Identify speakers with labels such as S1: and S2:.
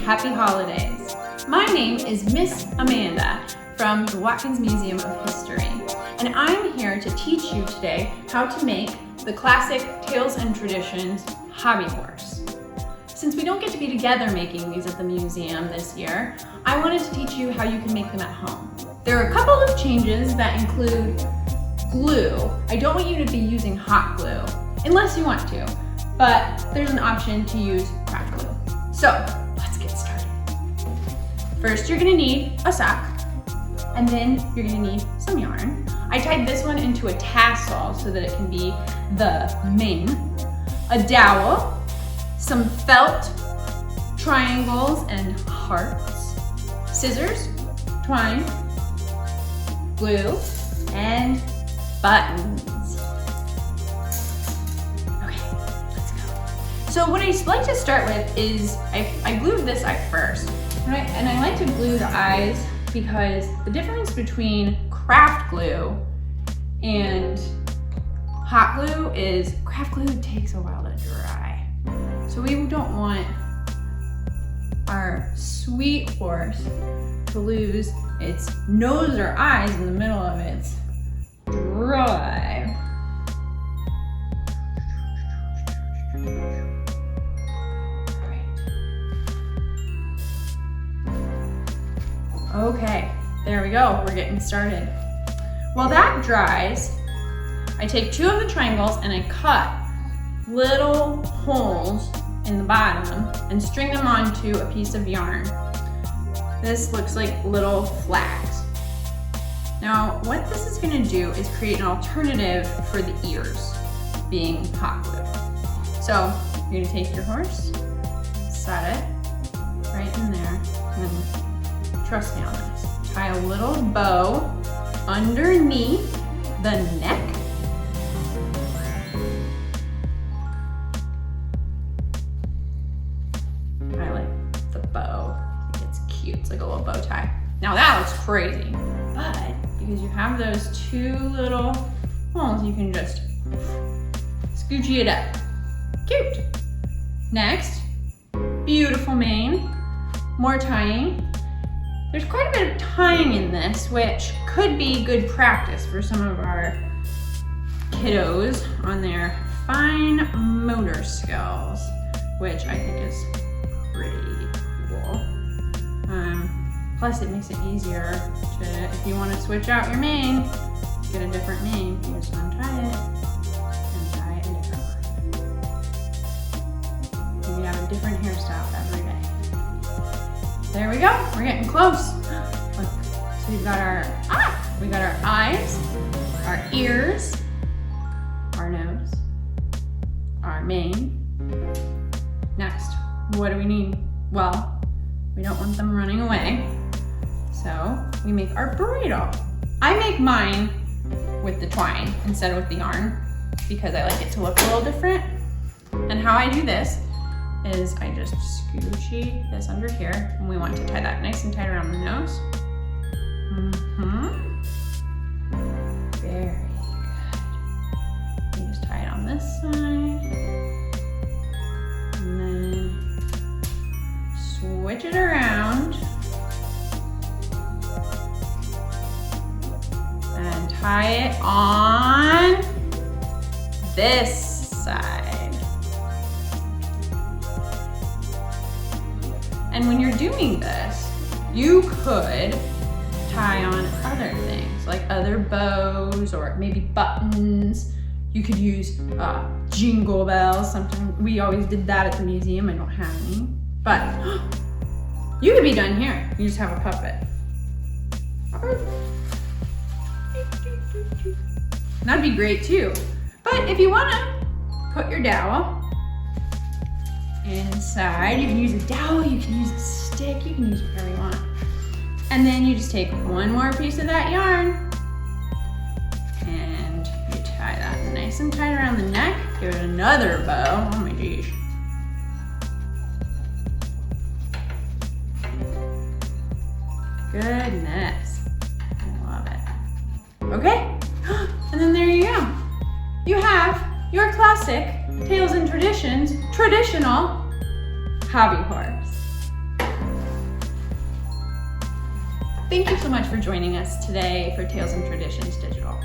S1: happy holidays. My name is Miss Amanda from the Watkins Museum of History, and I'm here to teach you today how to make the classic Tales and Traditions hobby horse. Since we don't get to be together making these at the museum this year, I wanted to teach you how you can make them at home. There are a couple of changes that include glue. I don't want you to be using hot glue, unless you want to, but there's an option to use craft glue. So let's get started. First, you're gonna need a sock, and then you're gonna need some yarn. I tied this one into a tassel so that it can be the mane, a dowel, some felt triangles and hearts, scissors, twine, glue, and buttons. Okay, let's go. So what I like to start with is I glued this eye first, right? And I like to glue the eyes because the difference between craft glue and hot glue is craft glue takes a while to dry. So we don't want our sweet horse to lose its nose or eyes in the middle of its drive. Okay, there we go, we're getting started. While that dries, I take two of the triangles and I cut little holes in the bottom and string them onto a piece of yarn. This looks like little flags. Now, what this is gonna do is create an alternative for the ears being hot glue. So, you're gonna take your horse, set it right in there, and then trust me on this. Tie a little bow underneath the neck. I like the bow. I think it's cute. It's like a little bow tie. Now that looks crazy, but because you have those two little holes, you can just scoochy it up. Cute. Next, beautiful mane. More tying. There's quite a bit of tying in this, which could be good practice for some of our kiddos on their fine motor skills, which I think is pretty cool. Plus it makes it easier to, if you want to switch out your mane, get a different mane, you just untie it and tie a different one. And we have a different hairstyle every day. There we go, we're getting close. Look, so we've got our eyes, our ears, our nose, our mane. Next, what do we need? Well, we don't want them running away. So we make our bridle. I make mine with the twine instead of with the yarn because I like it to look a little different. And how I do this is I just scoochy this under here, and we want to tie that nice and tight around the nose. Very good. You just tie it on this side, and then switch it around, and tie it on this side. And when you're doing this, you could tie on other things, like other bows or maybe buttons. You could use jingle bells. Sometimes we always did that at the museum. I don't have any, but you could be done here. You just have a puppet. That'd be great too. But if you wanna put your dowel inside, you can use a dowel, you can use a stick, you can use whatever you want. And then you just take one more piece of that yarn and you tie that nice and tight around the neck, give it another bow. Oh my geez. Goodness, I love it. Okay, and then there you go. You have your classic Tales and Traditions traditional hobby horse. thank you so much for joining us today for Tales and Traditions Digital.